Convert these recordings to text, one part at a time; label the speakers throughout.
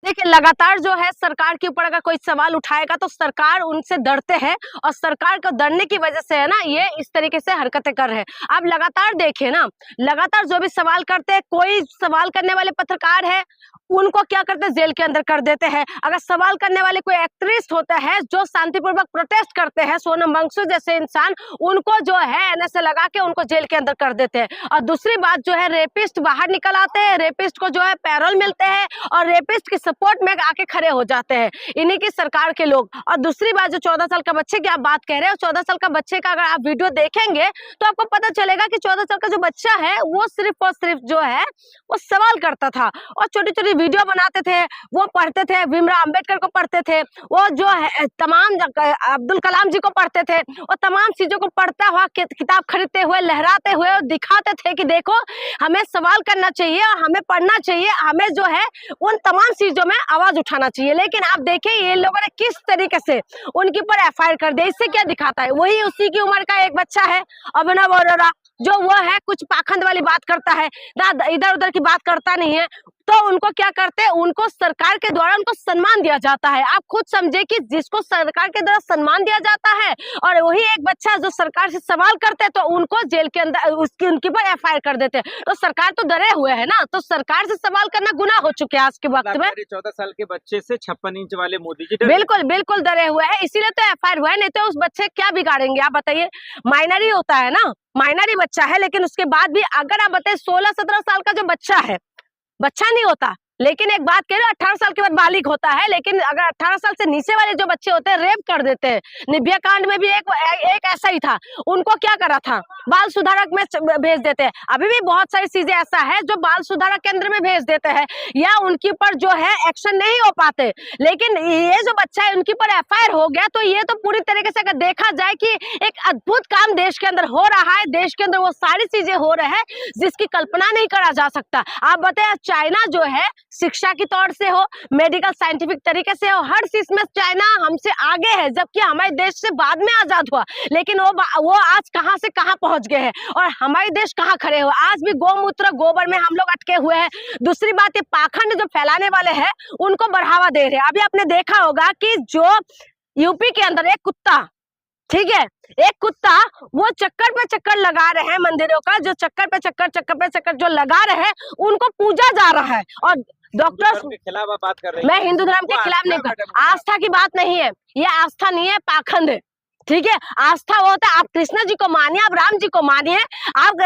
Speaker 1: देखिए, लगातार जो है सरकार के ऊपर अगर कोई सवाल उठाएगा तो सरकार उनसे डरते हैं और सरकार को डरने की वजह से है ना ये इस तरीके से हरकतें कर रहे हैं। आप लगातार देखिए ना, लगातार जो भी सवाल करते हैं, कोई सवाल करने वाले पत्रकार है उनको क्या करते हैं, जेल के अंदर कर देते हैं। अगर सवाल करने वाले कोई एक्ट्रेस होता है जो शांतिपूर्वक प्रोटेस्ट करते हैं, सोनम वांगचुक जैसे इंसान, उनको जो है एनएसए लगा के उनको जेल के अंदर कर देते हैं। और दूसरी बात जो है, रेपिस्ट बाहर निकल आते हैं, रेपिस्ट को जो है पैरोल मिलते हैं और रेपिस्ट की सपोर्ट में आके खड़े हो जाते हैं इन्हीं की सरकार के लोग। और दूसरी बात, जो 14 साल का बच्चे की आप बात कह रहे हो, 14 साल का बच्चे का अगर आप वीडियो देखेंगे तो आपको पता चलेगा कि 14 साल का जो बच्चा है वो सिर्फ और सिर्फ जो है वो सवाल करता था और छोटी छोटी वीडियो बनाते थे, वो पढ़ते थे, भीमराव अंबेडकर को पढ़ते थे, वो जो है तमाम अब्दुल कलाम जी को पढ़ते थे, और तमाम चीजों को पढ़ता हुआ किताब खरीदते हुए लहराते हुए दिखाते थे कि देखो हमें सवाल करना चाहिए और हमें पढ़ना चाहिए, हमें जो है उन तमाम चीजों में आवाज उठाना चाहिए। लेकिन आप देखिए ये लोगों ने किस तरीके से उनके ऊपर एफआईआर कर दिया। इससे क्या दिखाता है, वही उसी की उम्र का एक बच्चा है अभिनव अरोड़ा, जो वो है कुछ पाखंड वाली बात करता है, इधर उधर की बात करता नहीं है, तो उनको क्या करते हैं, उनको सरकार के द्वारा उनको सम्मान दिया जाता है। आप खुद समझे कि जिसको सरकार के द्वारा सम्मान दिया जाता है और वही एक बच्चा जो सरकार से सवाल करते हैं तो उनको जेल के अंदर उनके ऊपर एफआईआर कर देते हैं। तो सरकार तो डरे हुए है ना, तो सरकार से सवाल करना गुनाह हो चुके हैं आज के वक्त में।
Speaker 2: 14 साल के बच्चे से 56 इंच वाले मोदी जी
Speaker 1: बिल्कुल बिल्कुल डरे हुए हैं, इसीलिए तो एफआईआर हुआ है, नहीं तो उस बच्चे क्या बिगाड़ेंगे आप बताइए। माइनर ही होता है ना, माइनर ही बच्चा है, लेकिन उसके बाद भी अगर आप बताइए 16-17 साल का जो बच्चा है, बच्चा नहीं होता, लेकिन एक बात कह रहे हो 18 साल के बाद बालिग होता है, लेकिन अगर 18 साल से नीचे वाले जो बच्चे होते हैं रेप कर देते हैं। निर्भया कांड में भी एक ऐसा ही था, उनको क्या करा था, बाल सुधारक में भेज देते हैं। अभी भी बहुत सारी चीजें ऐसा है जो बाल सुधारक केंद्र में भेज देते हैं या उनके ऊपर जो है एक्शन नहीं हो पाते। लेकिन ये जो बच्चा है उनके ऊपर एफआईआर हो गया, तो ये तो पूरी तरीके से अगर देखा जाए कि एक अद्भुत काम देश के अंदर हो रहा है, देश के अंदर वो सारी चीजें हो रहे हैं जिसकी कल्पना नहीं करा जा सकता। आप बताए चाइना जो है शिक्षा के तौर से हो, मेडिकल साइंटिफिक तरीके से हो, हर चीज में चाइना हमसे आगे है, जबकि हमारे देश से बाद में आजाद हुआ, लेकिन वो आज कहां से कहां पहुंच गए हैं और हमारे देश कहां खड़े हुए। आज भी गौमूत्र गोबर में हम लोग अटके हुए हैं। दूसरी बात, ये पाखंड जो फैलाने वाले हैं उनको बढ़ावा दे रहे हैं। अभी आपने देखा होगा कि जो यूपी के अंदर एक कुत्ता, ठीक है, एक कुत्ता वो चक्कर पे चक्कर लगा रहे हैं मंदिरों का, जो चक्कर पे चक्कर जो लगा रहे हैं उनको पूजा जा रहा है। और डॉक्टर
Speaker 2: के खिलाफ आप बात कर रहे हैं,
Speaker 1: मैं हिंदू धर्म के खिलाफ नहीं कर, आस्था की बात नहीं है, ये आस्था नहीं है, पाखंड है, ठीक है। आस्था वो होता है, आप कृष्ण जी को मानिए, आप राम जी को मानिए, आप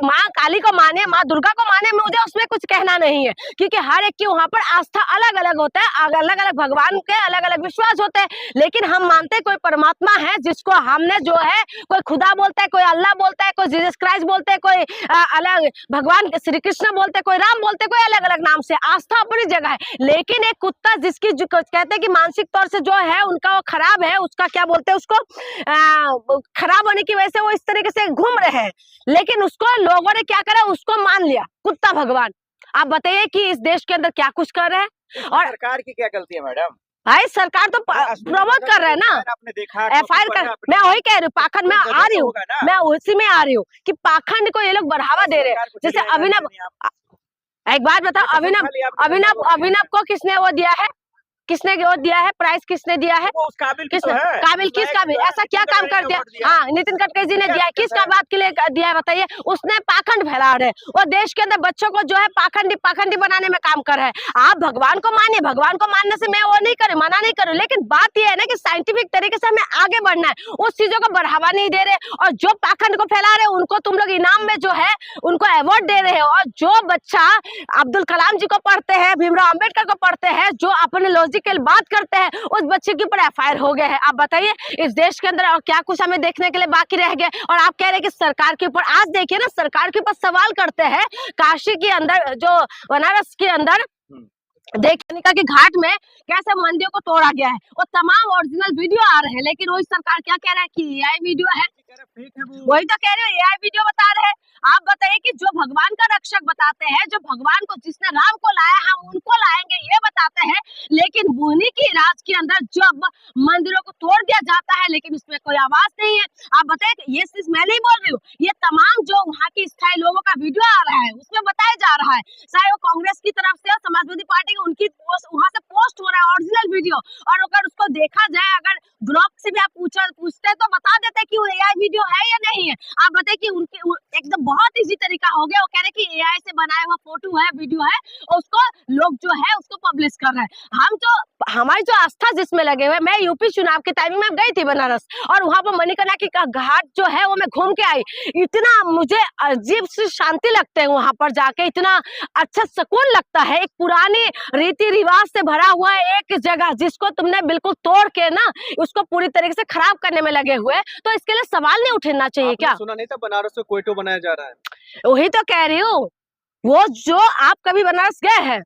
Speaker 1: माँ काली को मानिए, माँ दुर्गा को मानिए, मुझे उसमें कुछ कहना नहीं है, क्योंकि हर एक की वहां पर आस्था अलग अलग होता है, अलग अलग भगवान के अलग अलग विश्वास होते हैं। लेकिन हम मानते हैं कोई परमात्मा है जिसको हमने जो है, कोई खुदा बोलता है, कोई अल्लाह बोलता है, कोई जीसस क्राइस्ट बोलते हैं, कोई अलग भगवान श्री कृष्ण बोलते हैं, कोई राम बोलते हैं, कोई अलग अलग नाम से। आस्था अपनी जगह है, लेकिन एक कुत्ता जिसकी जो कहते हैं कि मानसिक तौर से जो है उनका वो खराब है, उसका क्या बोलते हैं, उसको खराब होने की वजह से वो इस तरीके से घूम रहे हैं, लेकिन उसको लोगों ने क्या करा, उसको मान लिया कुत्ता भगवान। आप बताइए कि इस देश के अंदर क्या कुछ कर रहे हैं। और
Speaker 2: सरकार की क्या गलती है मैडम?
Speaker 1: भाई सरकार तो प्रमोट कर रहे हैं ना,
Speaker 2: आपने देखा
Speaker 1: एफआईआर कर, मैं वही कह रही हूँ, पाखंड में आ रही हूँ, मैं उसी में आ रही हूँ कि पाखंड को ये लोग बढ़ावा दे रहे हैं। जैसे अभिनव, एक बात बताओ, अभिनव को किसने वो दिया है, किसने वो दिया है, प्राइस किसने दिया है,
Speaker 2: काबिल
Speaker 1: किस काबिल ऐसा क्या काम कर दिया? हाँ, नितिन गडकरी जी ने दिया है, किस बात के लिए दिया है बताइए? उसने पाखंड फैला रहे, वो देश के अंदर बच्चों को जो है पाखंडी बनाने में काम कर रहे हैं। आप भगवान को मानिए, भगवान को मानने से मैं वो नहीं करूँ, मना नहीं करूँ, लेकिन बात यह है ना कि साइंटिफिक तरीके से हमें आगे बढ़ना है, उस चीजों को बढ़ावा नहीं दे रहे, और जो पाखंड को फैला रहे उनको तुम लोग इनाम में जो है उनको अवार्ड दे रहे हो। और जो बच्चा अब्दुल कलाम जी को पढ़ते हैं, भीमराव अंबेडकर को पढ़ते हैं, जो अपने लॉजिकल बात करते हैं, उस बच्चे के ऊपर एफआईआर हो गए हैं। आप बताइए इस देश के अंदर और क्या कुछ हमें देखने के लिए बाकी रह गया। और आप कह रहे हैं कि सरकार के ऊपर, आज देखिए ना, सरकार के ऊपर सवाल करते हैं, काशी के अंदर जो बनारस के अंदर देखने का कि घाट में कैसे मंदिरों को तोड़ा गया है, और तमाम ओरिजिनल वीडियो आ रहे हैं, लेकिन वही सरकार क्या कह रहा है कि एआई वीडियो है, वही तो कह रहे हो, एआई वीडियो बता रहे हैं। आप बताइए कि जो भगवान का रक्षक बताते हैं, जो भगवान को, जिसने राम को लाया हम उनको लाएंगे ये बताते हैं, लेकिन उन्हीं की राज के अंदर जब मंदिरों को तोड़ दिया जाता है, लेकिन उसमें कोई आवाज नहीं है। आप बताइए, ये चीज मैं नहीं बोल रही हूँ, ये तमाम जो वहाँ की स्थायी लोगों का वीडियो आ रहा है उसमें बताया जा रहा है, चाहे वो कांग्रेस की तरफ से, समाजवादी पार्टी की, उनकी वहां से वीडियो। और अगर उसको देखा जाए, अगर ग्रोक से भी आप पूछते हैं तो बता देते हैं कि वो एआई वीडियो है या नहीं है। आप बताइए कि उनके एकदम बहुत इजी तरीका हो गया, वो कह रहे कि एआई से बनाया हुआ फोटो है, वीडियो है, और उसको लोग जो है उसको पब्लिश कर रहे हैं। हमारी जो आस्था जिसमें लगे हुए, मैं यूपी चुनाव की टाइमिंग में गई थी बनारस, और वहां पर मणिकर्णिका की घाट जो है वो मैं घूम के आई। इतना मुझे अजीब सी शांति लगते है वहां पर जाके, इतना अच्छा सुकून लगता है। एक पुरानी रीति रिवाज से भरा हुआ एक जगह जिसको तुमने बिल्कुल तोड़ के ना उसको पूरी तरीके से खराब करने में लगे हुए, तो इसके लिए सवाल नहीं उठना चाहिए क्या?
Speaker 3: सुना नहीं था बनारस में क्वेटो बनाया जा रहा है?
Speaker 1: वही तो कह रही हूँ। वो जो आप कभी बनारस गए हैं,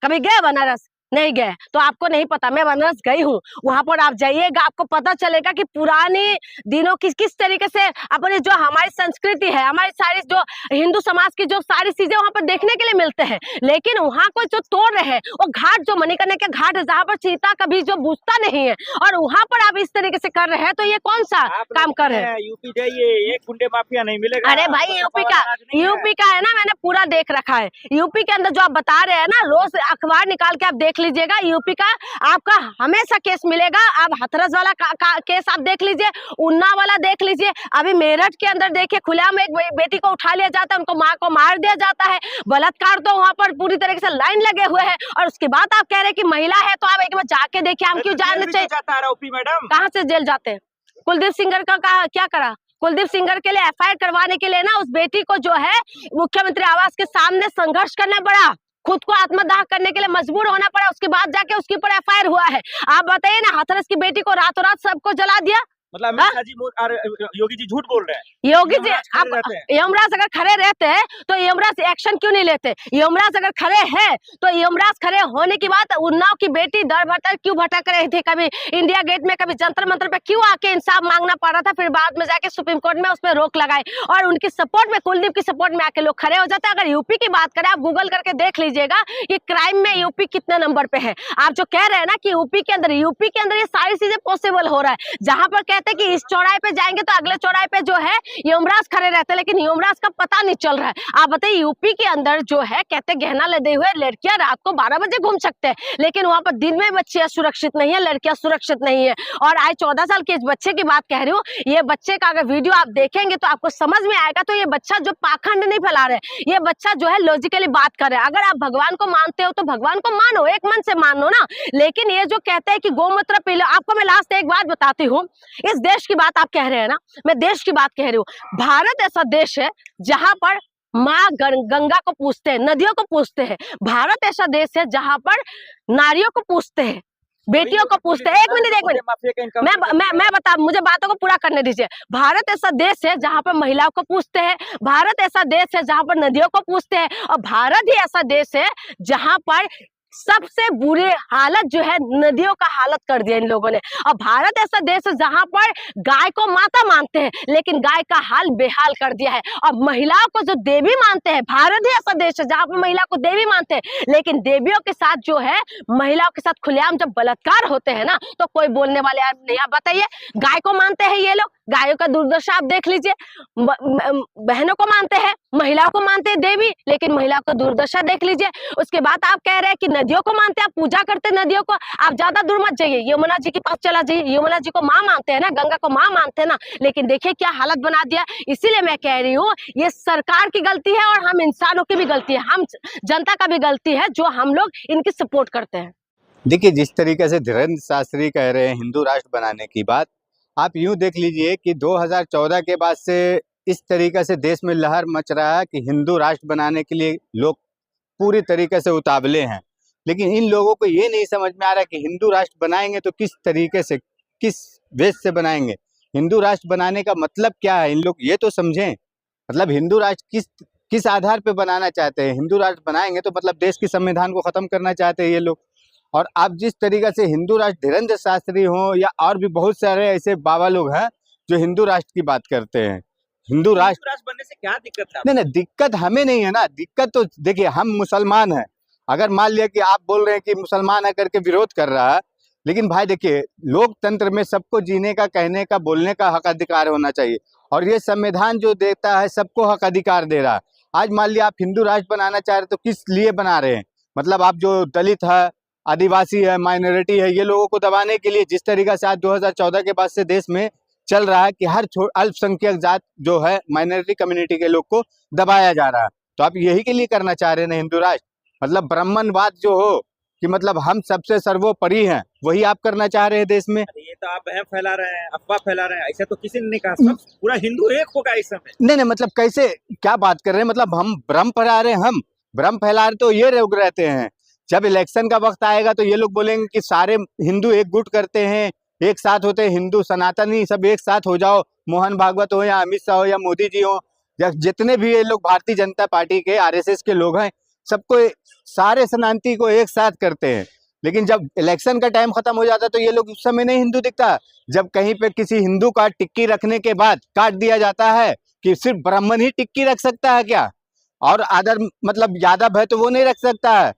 Speaker 1: कभी गए बनारस? नहीं गए तो आपको नहीं पता। मैं बनारस गई हूँ, वहां पर आप जाइएगा, आपको पता चलेगा कि पुराने दिनों किस तरीके से अपने जो हमारी संस्कृति है, हमारी सारी जो हिंदू समाज की जो सारी चीजें वहां पर देखने के लिए मिलते हैं। लेकिन वहां को जो तोड़ रहे हैं, वो घाट जो मणिकर्णिका का घाट है जहाँ पर चीता कभी जो बूझता नहीं है, और वहां पर आप इस तरीके से कर रहे हैं, तो ये कौन सा काम कर रहे हैं?
Speaker 2: यूपी जाइए, एक गुंडे माफिया नहीं मिलेगा।
Speaker 1: अरे भाई यूपी का है ना, मैंने पूरा देख रखा है। यूपी के अंदर जो आप बता रहे हैं ना, रोज अखबार निकाल के आप देख लीजिएगा, यूपी का आपका हमेशा केस मिलेगा। आप हाथरस वाला केस आप देख लीजिए, उन्नाव वाला देख लीजिए। अभी मेरठ के अंदर देखिए, खुलेआम एक बेटी को उठा लिया जाता है, उनको माँ को मार दिया जाता है। बलात्कार तो वहां पर पूरी तरीके से लाइन लगे हुए हैं, और उसके बाद आप कह रहे हैं कि महिला है, तो आप एक बार जाके देखिए। हम क्यों जानना चाहिए?
Speaker 2: मैडम
Speaker 1: कहाँ से जेल जाते हैं? कुलदीप सिंगर का क्या करा? कुलदीप सिंगर के लिए एफआईआर करवाने के लिए ना उस बेटी को जो है मुख्यमंत्री आवास के सामने संघर्ष करना पड़ा, खुद को आत्मदाह करने के लिए मजबूर होना पड़ा, उसके बाद जाके उसके ऊपर एफआईआर हुआ है। आप बताइए ना, हाथरस की बेटी को रातों रात सबको जला दिया।
Speaker 2: मतलब अमित शाह जी और योगी जी झूठ बोल रहे हैं।
Speaker 1: योगी जी, आप यमराज अगर खड़े रहते हैं तो यमराज एक्शन क्यों नहीं लेते? यमराज अगर खड़े हैं तो यमराज खड़े होने की बात, उन्नाव की बेटी दर भटक क्यों भटक रही थी? कभी इंडिया गेट में, कभी जंतर मंतर पे क्यों आके इंसाफ मांगना पड़ रहा था? फिर बाद में जाके सुप्रीम कोर्ट में उस पर रोक लगाई, और उनकी सपोर्ट में, कुलदीप की सपोर्ट में आके लोग खड़े हो जाते हैं। अगर यूपी की बात करें, आप गूगल करके देख लीजिएगा कि क्राइम में यूपी कितने नंबर पे है। आप जो कह रहे हैं ना कि यूपी के अंदर ये सारी चीजें पॉसिबल हो रहा है, जहां पर कहते हैं कि इस चौराहे पे जाएंगे तो अगले चौराहे पे जो है यमराज खड़े रहते हैं, लेकिन यमराज का पता नहीं चल रहा है। आप बताइए, यूपी के अंदर जो है कहते गहना लदे हुए लड़कियां रात को 12 बजे घूम सकते हैं, लेकिन वहां पर दिन में बच्चियां सुरक्षित नहीं है, लड़कियां सुरक्षित नहीं है। और आज 14 साल के इस बच्चे की बात कह रही हूँ, ये बच्चे का अगर वीडियो आप देखेंगे तो आपको समझ में आएगा। तो ये बच्चा जो पाखंड नहीं फैला रहे, ये बच्चा जो है लॉजिकली बात कर रहे हैं। अगर आप भगवान को मानते हो तो भगवान को मानो, एक मन से मानो ना। लेकिन ये जो कहते हैं कि गौमूत्र पी लो, आपको मैं लास्ट एक बात बताती हूँ। इस देश की बात आप कह रहे हैं ना, मैं देश की बात कह रही हूँ। भारत ऐसा देश है जहां पर माँ गंगा को पूजते हैं, नदियों को पूजते हैं। भारत ऐसा देश है जहां पर नारियों को पूजते हैं, बेटियों को पूछते हैं। एक मिनट मैं बता, मुझे बातों को पूरा करने दीजिए। भारत ऐसा देश है जहां पर महिलाओं को पूछते हैं, भारत ऐसा देश है जहां पर नदियों को पूछते हैं, और भारत ही ऐसा देश है जहां पर सबसे बुरे हालत जो है नदियों का हालत कर दिया इन लोगों ने। और भारत ऐसा देश है जहां पर गाय को माता मानते हैं, लेकिन गाय का हाल बेहाल कर दिया है। और महिलाओं को जो देवी मानते हैं, भारत ही ऐसा देश है जहां पर महिला को देवी मानते हैं, लेकिन देवियों के साथ जो है महिलाओं के साथ खुलेआम जब बलात्कार होते हैं ना, तो कोई बोलने वाले नहीं। आप बताइए, गाय को मानते हैं ये लोग, गायों का दुर्दशा आप देख लीजिए। बहनों को मानते हैं, महिलाओं को मानते हैं देवी, लेकिन महिलाओं का दुर्दशा देख लीजिए। उसके बाद आप कह रहे हैं कि नदियों को मानते हैं, आप पूजा करते हैं नदियों को। आप ज्यादा दूर मत जाइए, यमुना जी के पास चला जाइए। यमुना जी को माँ मानते हैं ना, गंगा को माँ मानते हैं ना, लेकिन देखिए क्या हालत बना दिया। इसीलिए मैं कह रही हूँ, ये सरकार की गलती है और हम इंसानों की भी गलती है, हम जनता का भी गलती है जो हम लोग इनकी सपोर्ट करते हैं।
Speaker 3: देखिए, जिस तरीके से धीरेन्द्र शास्त्री कह रहे हैं हिंदू राष्ट्र बनाने की बात, आप यूं देख लीजिए कि 2014 के बाद से इस तरीके से देश में लहर मच रहा है कि हिंदू राष्ट्र बनाने के लिए लोग पूरी तरीके से उतावले हैं। लेकिन इन लोगों को ये नहीं समझ में आ रहा कि हिंदू राष्ट्र बनाएंगे तो किस तरीके से, किस वेश से बनाएंगे। हिंदू राष्ट्र बनाने का मतलब क्या है, इन लोग ये तो समझें। मतलब हिंदू राष्ट्र किस आधार पे बनाना चाहते हैं। हिंदू राष्ट्र बनाएंगे तो मतलब देश की संविधान को खत्म करना चाहते हैं ये लोग। और आप जिस तरीके से हिंदू राष्ट्र धीरेन्द्र शास्त्री हो या और भी बहुत सारे ऐसे बाबा लोग हैं जो हिंदू राष्ट्र की बात करते हैं, हिंदू राष्ट्र
Speaker 2: बनने से क्या दिक्कत है?
Speaker 3: नहीं, दिक्कत हमें नहीं है ना। दिक्कत तो देखिए, हम मुसलमान हैं। अगर मान लिया कि आप बोल रहे हैं कि मुसलमान है करके विरोध कर रहा है, लेकिन भाई देखिए, लोकतंत्र में सबको जीने का, कहने का, बोलने का हक अधिकार होना चाहिए, और ये संविधान जो देता है सबको हक अधिकार दे रहा है। आज मान लिया आप हिंदू राष्ट्र बनाना चाह रहे तो किस लिए बना रहे हैं? मतलब आप जो दलित है, आदिवासी है, माइनॉरिटी है, ये लोगों को दबाने के लिए जिस तरीका से आज 2014 के बाद से देश में चल रहा है कि हर अल्पसंख्यक जात जो है माइनॉरिटी कम्युनिटी के लोग को दबाया जा रहा है। तो आप यही के लिए करना चाह रहे हैं ना हिंदू राष्ट्र, मतलब ब्राह्मणवाद जो हो कि मतलब हम सबसे सर्वोपरि हैं, वही आप करना चाह रहे हैं देश में।
Speaker 2: ये तो आप वहम फैला रहे हैं, अफवाह फैला रहे हैं, ऐसा तो किसी ने नहीं कहा। सब पूरा हिंदू एक होगा इस समय।
Speaker 3: नहीं नहीं, मतलब कैसे, क्या बात कर रहे हैं, मतलब हम भ्रम फैला रहे हैं, हम भ्रम फैला रहे तो ये लोग रहते हैं। जब इलेक्शन का वक्त आएगा तो ये लोग बोलेंगे कि सारे हिंदू एक गुट करते हैं, एक साथ होते हैं, हिंदू सनातनी सब एक साथ हो जाओ, मोहन भागवत हो या अमित शाह हो या मोदी जी हो या जितने भी ये लोग भारतीय जनता पार्टी के आरएसएस के लोग हैं, सबको सारे सनातनी को एक साथ करते हैं। लेकिन जब इलेक्शन का टाइम खत्म हो जाता तो ये लोग उस समय नहीं हिंदू दिखता। जब कहीं पे किसी हिंदू का टिक्की रखने के बाद काट दिया जाता है कि सिर्फ ब्राह्मण ही टिक्की रख सकता है क्या, और अदर मतलब यादव है तो वो नहीं रख सकता है,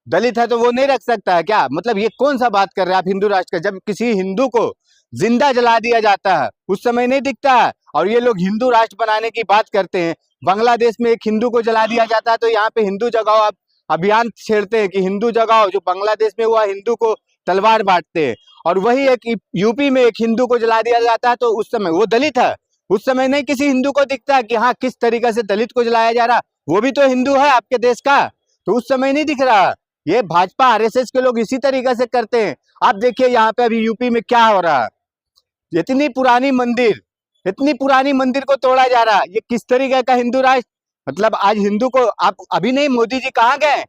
Speaker 3: दलित है तो वो नहीं रख सकता है क्या, मतलब ये कौन सा बात कर रहे हैं आप हिंदू राष्ट्र का। जब किसी हिंदू को जिंदा जला दिया जाता है उस समय नहीं दिखता है, और ये लोग हिंदू राष्ट्र बनाने की बात करते हैं। बांग्लादेश में एक हिंदू को जला दिया जाता है तो यहाँ पे हिंदू जगाओ आप अभियान छेड़ते हैं कि हिंदू जगाओ, जो बांग्लादेश में हुआ हिंदू को तलवार बांटते हैं। और वही एक यूपी में एक हिंदू को जला दिया जाता है तो उस समय वो दलित है, उस समय नहीं किसी हिंदू को दिखता कि हाँ किस तरीके से दलित को जलाया जा रहा, वो भी तो हिंदू है आपके देश का, तो उस समय नहीं दिख रहा। ये भाजपा आरएसएस के लोग इसी तरीके से करते हैं। आप देखिए यहाँ पे अभी यूपी में क्या हो रहा है, इतनी पुरानी मंदिर को तोड़ा जा रहा है, ये किस तरीके का हिंदू राष्ट्र। मतलब आज हिंदू को आप अभी नहीं, मोदी जी कहाँ गए,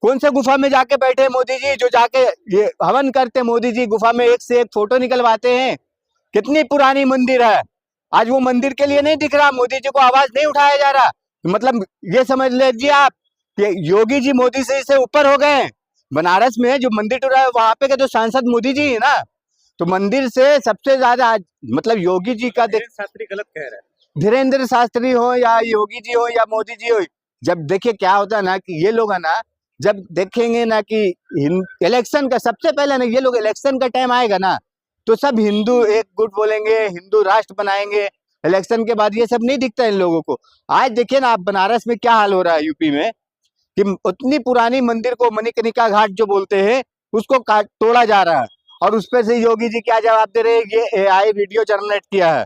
Speaker 3: कौन से गुफा में जाके बैठे हैं मोदी जी, जो जाके ये हवन करते हैं मोदी जी, गुफा में एक से एक फोटो निकलवाते हैं। कितनी पुरानी मंदिर है, आज वो मंदिर के लिए नहीं दिख रहा, मोदी जी को आवाज नहीं उठाया जा रहा। मतलब ये समझ लीजिए आप कि योगी जी मोदी से ऊपर हो गए। बनारस में जो मंदिर टूटा है वहां पे के जो सांसद मोदी जी है ना, तो मंदिर से सबसे ज्यादा मतलब योगी जी का
Speaker 2: शास्त्री गलत कह रहे हैं।
Speaker 3: धीरेन्द्र शास्त्री हो या योगी जी हो या मोदी जी हो, जब देखिए क्या होता है ना कि ये लोग है ना, जब देखेंगे ना कि इलेक्शन का सबसे पहले ना, ये लोग इलेक्शन का टाइम आएगा ना तो सब हिंदू एक गुट बोलेंगे, हिंदू राष्ट्र बनाएंगे। इलेक्शन के बाद ये सब नहीं दिखता इन लोगों को। आज देखिए ना आप बनारस में क्या हाल हो रहा है यूपी में, कि उतनी पुरानी मंदिर को मणिकर्णिका घाट जो बोलते हैं उसको तोड़ा जा रहा है, और उस पर से योगी जी क्या जवाब दे रहे हैं, ये एआई वीडियो जनरेट किया है।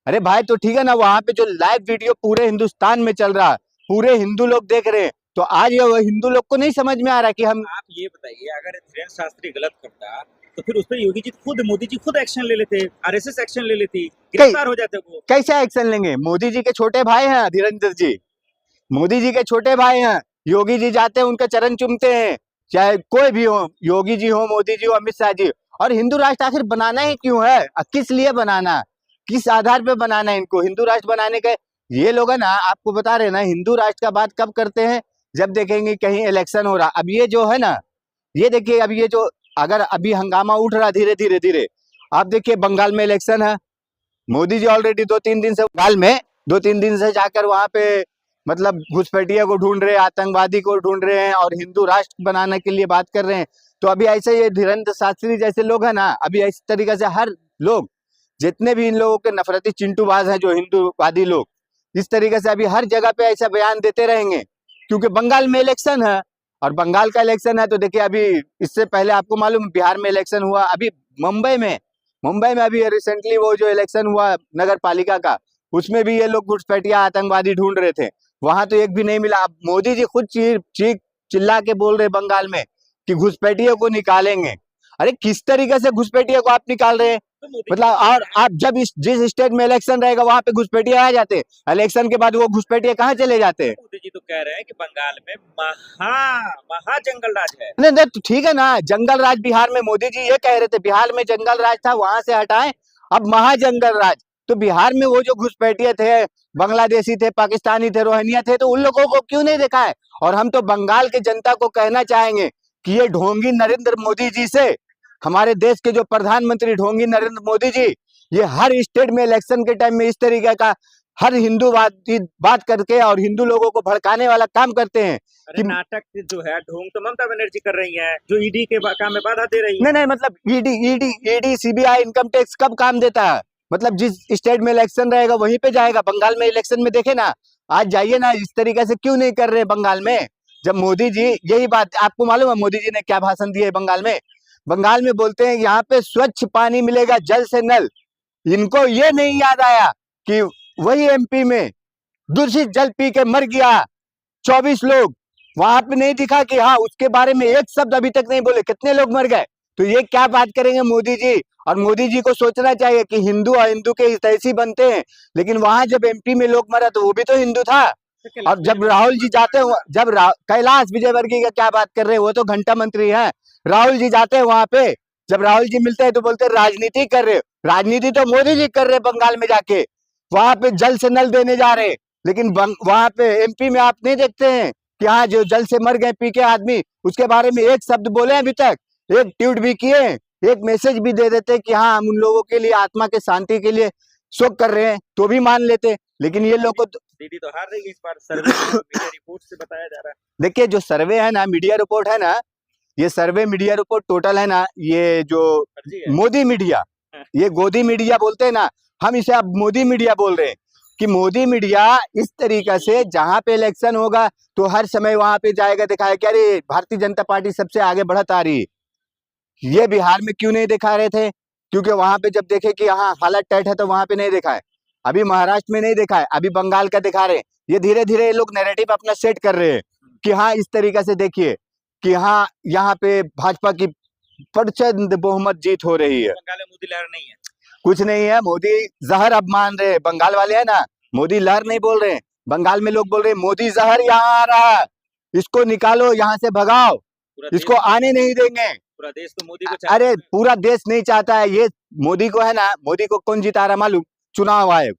Speaker 3: अरे भाई तो ठीक है ना, वहां पे जो लाइव वीडियो पूरे हिंदुस्तान में चल रहा है, पूरे हिंदू लोग देख रहे हैं, तो आज ये हिंदू लोग को नहीं समझ में आ रहा कि हम।
Speaker 2: आप ये बताइए, अगर धीरेन्द्र शास्त्री गलत करता तो फिर उस पर योगी जी खुद, मोदी जी खुद एक्शन ले लेते, आरएसएस एक्शन ले लेती, गिरफ्तार हो जाते। वो
Speaker 3: कैसे एक्शन लेंगे, मोदी जी के छोटे भाई हैं धीरेन्द्र जी, मोदी जी के छोटे भाई हैं। योगी जी जाते हैं उनके चरण चूमते हैं, चाहे कोई भी हो, योगी जी हो, मोदी जी हो, अमित शाह जी। और हिंदू राष्ट्र आखिर बनाना ही क्यों है, किस लिए बनाना, किस आधार पे बनाना है इनको हिंदू राष्ट्र बनाने के। ये लोग है ना, आपको बता रहे हैं ना, हिंदू राष्ट्र का बात कब करते हैं, जब देखेंगे कहीं इलेक्शन हो रहा। अब ये जो है ना, ये देखिए अब ये जो अगर अभी हंगामा उठ रहा धीरे धीरे, आप देखिए बंगाल में इलेक्शन है, मोदी जी ऑलरेडी 2-3 दिन से बंगाल में 2-3 दिन से जाकर वहां पे मतलब घुसपैठिया को ढूंढ रहे हैं, आतंकवादी को ढूंढ रहे हैं और हिंदू राष्ट्र बनाने के लिए बात कर रहे हैं। तो अभी ऐसे ये धीरेन्द्र शास्त्री जैसे लोग हैं ना, अभी इस तरीके से हर लोग, जितने भी इन लोगों के नफरती चिंटूबाज हैं जो हिंदूवादी लोग, इस तरीके से अभी हर जगह पे ऐसा बयान देते रहेंगे, क्योंकि बंगाल में इलेक्शन है। और बंगाल का इलेक्शन है तो देखिए अभी इससे पहले आपको मालूम बिहार में इलेक्शन हुआ, अभी मुंबई में अभी रिसेंटली वो जो इलेक्शन हुआ नगर पालिका का, उसमें भी ये लोग घुसपैठिया आतंकवादी ढूंढ रहे थे, वहां तो एक भी नहीं मिला। अब मोदी जी खुद चीख चिल्ला के बोल रहे बंगाल में कि घुसपैठियों को निकालेंगे। अरे किस तरीके से घुसपैठियों को आप निकाल रहे हैं, मतलब। और आप जब जिस स्टेट में इलेक्शन रहेगा वहां पे घुसपैठिया आ जाते, इलेक्शन के बाद वो घुसपैठिया कहाँ चले जाते।
Speaker 2: मोदी जी तो कह रहे हैं कि बंगाल में महा जंगल राज है।
Speaker 3: नहीं तो ठीक है ना, जंगल राज बिहार में, मोदी जी ये कह रहे थे बिहार में जंगल राज था, वहां से हटाएं, अब महाजंगल राज। तो बिहार में वो जो घुसपैठिए थे, बांग्लादेशी थे, पाकिस्तानी थे, रोहिंग्या थे, तो उन लोगों को क्यों नहीं देखा है। और हम तो बंगाल की जनता को कहना चाहेंगे कि ये ढोंगी नरेंद्र मोदी जी से, हमारे देश के जो प्रधानमंत्री ढोंगी नरेंद्र मोदी जी, ये हर स्टेट में इलेक्शन के टाइम में इस तरीके का हर हिंदूवादी बात करके और हिंदू लोगों को भड़काने वाला काम करते हैं।
Speaker 2: अरे नाटक जो है ढोंग तो ममता बनर्जी कर रही है, जो ईडी के काम में बाधा दे रही है।
Speaker 3: नहीं मतलब ईडी सीबीआई इनकम टैक्स कब काम देता है, मतलब जिस स्टेट में इलेक्शन रहेगा वहीं पे जाएगा। बंगाल में इलेक्शन में देखे ना, आज जाइए ना, इस तरीके से क्यों नहीं कर रहे बंगाल में। जब मोदी जी, यही बात आपको मालूम है मोदी जी ने क्या भाषण दिए बंगाल में? बंगाल में बोलते हैं यहाँ पे स्वच्छ पानी मिलेगा जल से नल। इनको ये नहीं याद आया कि वही एमपी में दूषित जल पी के मर गया 24 लोग, वहां पे नहीं दिखा कि हाँ उसके बारे में एक शब्द अभी तक नहीं बोले, कितने लोग मर गए। तो ये क्या बात करेंगे मोदी जी? और मोदी जी को सोचना चाहिए कि हिंदू और हिंदू के हितैषी बनते हैं, लेकिन वहां जब एमपी में लोग मरा तो वो भी तो हिंदू था। और जब राहुल जी जाते हैं, जब कैलाश विजयवर्गीय का क्या बात कर रहे हैं, वो तो घंटा मंत्री हैं। राहुल जी जाते हैं वहां पे, जब राहुल जी मिलते हैं तो बोलते हैं राजनीति कर रहे हो। राजनीति तो मोदी जी कर रहे हैं बंगाल में जाके, वहां पे जल से नल देने जा रहे हैं। लेकिन वहां पे एमपी में आप नहीं देखते हैं कि हाँ जो जल से मर गए पी के आदमी, उसके बारे में एक शब्द बोले अभी तक, एक ट्वीट भी किए, एक मैसेज भी दे देते कि हाँ हम उन लोगों के लिए, आत्मा के शांति के लिए शोक कर रहे हैं, तो भी मान लेते। लेकिन ये लोग को
Speaker 2: दीदी तो हार रही है इस बार, सर्वे मीडिया रिपोर्ट से बताया जा रहा है।
Speaker 3: देखिए, जो सर्वे है ना, मीडिया रिपोर्ट है ना, ये सर्वे मीडिया रिपोर्ट टोटल है ना, ये जो
Speaker 2: फर्जी है।
Speaker 3: मोदी मीडिया, ये गोदी मीडिया बोलते हैं ना, हम इसे अब मोदी मीडिया बोल रहे हैं कि मोदी मीडिया इस तरीका से जहां पे इलेक्शन होगा तो हर समय वहां पे जाएगा, दिखाएगा कि अरे भारतीय जनता पार्टी सबसे आगे बढ़त आ रही है। ये बिहार में क्यों नहीं दिखा रहे थे? क्योंकि वहां पे जब देखे कि हाँ हालत टाइट है तो वहां पे नहीं दिखा है। अभी महाराष्ट्र में नहीं दिखा है, अभी बंगाल का दिखा रहे हैं। ये धीरे धीरे ये लोग नैरेटिव अपना सेट कर रहे हैं कि हाँ इस तरीका से देखिए कि हाँ यहाँ पे भाजपा की प्रचंड बहुमत जीत हो रही है।
Speaker 2: बंगाल में मोदी लहर नहीं है।
Speaker 3: कुछ नहीं है, मोदी जहर अब मान रहे हैं। बंगाल वाले है ना, मोदी लहर नहीं बोल रहे हैं। बंगाल में लोग बोल रहे हैं मोदी जहर यहाँ आ रहा है, इसको निकालो, यहाँ से भगाओ,
Speaker 2: पूरा
Speaker 3: इसको आने नहीं देंगे।
Speaker 2: पूरा देश तो मोदी को चाहता
Speaker 3: अरे
Speaker 2: है।
Speaker 3: पूरा देश नहीं चाहता है, ये मोदी को है ना, मोदी को कौन जिता रहा मालूम? चुनाव आयोग,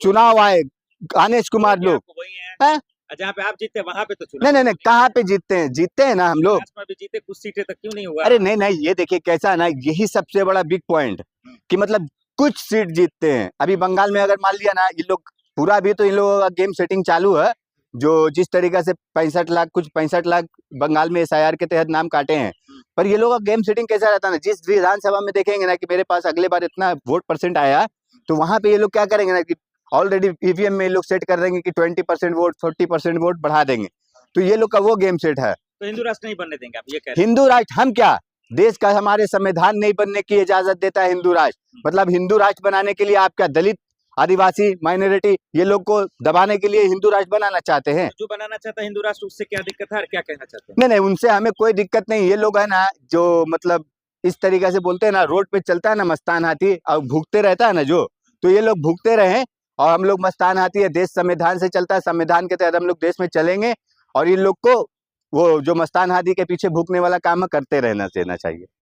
Speaker 3: चुनाव आयोग, गणेश कुमार लोग।
Speaker 2: आपको वही है।
Speaker 3: हैं?
Speaker 2: जहाँ पे आप जीते वहां पे तो चुनाव
Speaker 3: नहीं नहीं नहीं,
Speaker 2: होगा।
Speaker 3: कहाँ पे जीतते हैं? जीतते हैं ना हम लोग।
Speaker 2: महाराष्ट्र में भी जीते, कुछ सीटें तक क्यों नहीं हुआ?
Speaker 3: अरे नहीं नहीं, ये देखिए कैसा है ना, यही सबसे बड़ा बिग पॉइंट कि मतलब कुछ सीट जीतते हैं। अभी बंगाल में अगर मान लिया ना, ये लोग पूरा भी तो इन लोगों का गेम सेटिंग चालू है। जो जिस तरीका से 65 लाख, कुछ 65 लाख बंगाल में एसआईआर के तहत नाम काटे हैं, पर ये लोग का गेम सेटिंग कैसा रहता है ना, जिस विधानसभा में देखेंगे ना कि मेरे पास अगले बार इतना वोट परसेंट आया, तो वहां पे ये लोग क्या करेंगे ना कि ऑलरेडी ईवीएम में ये लोग सेट कर देंगे कि 20% वोट, 40% वोट बढ़ा देंगे। तो ये लोग का वो गेम सेट है।
Speaker 2: तो हिंदू राष्ट्र नहीं बनने देंगे आप, ये कह रहे
Speaker 3: हिंदू राष्ट्र हम क्या, देश का हमारे संविधान नहीं बनने की इजाजत देता है हिंदू राष्ट्र। मतलब हिंदू राष्ट्र बनाने के लिए आप क्या दलित, आदिवासी, माइनॉरिटी, ये लोग को दबाने के लिए हिंदू राष्ट्र बनाना चाहते हैं?
Speaker 2: जो बनाना चाहता है हिंदू राष्ट्र, उससे क्या दिक्कत है और क्या कहना चाहते हैं?
Speaker 3: नहीं नहीं, उनसे हमें कोई दिक्कत नहीं। ये लोग है ना जो मतलब इस तरीके से बोलते हैं ना, रोड पे चलता है ना मस्तान हाथी और भूखते रहता है ना जो, तो ये लोग भूखते रहे और हम लोग मस्तान हाथी है। देश संविधान से चलता है, संविधान के तहत हम लोग देश में चलेंगे और इन लोग को वो जो मस्तान हाथी के पीछे भूखने वाला काम करते रहना देना चाहिए।